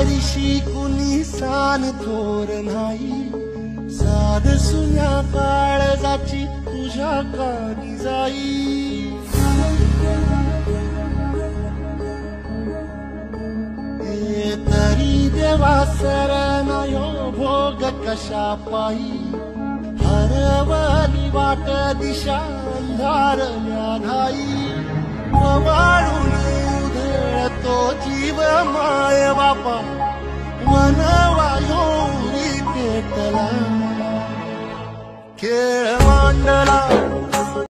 वारीशी कुणी सान थोर नाही, साध सुन्या काळजाची तुझ्या कानी जाई। तरी देवा सरनायो भोग कशा पायी, हरवली वाट दिशा अंधारल्या धाई। वाळून उधळतो जीव माय बापा, वनवायो पेटला खेळ मांडला।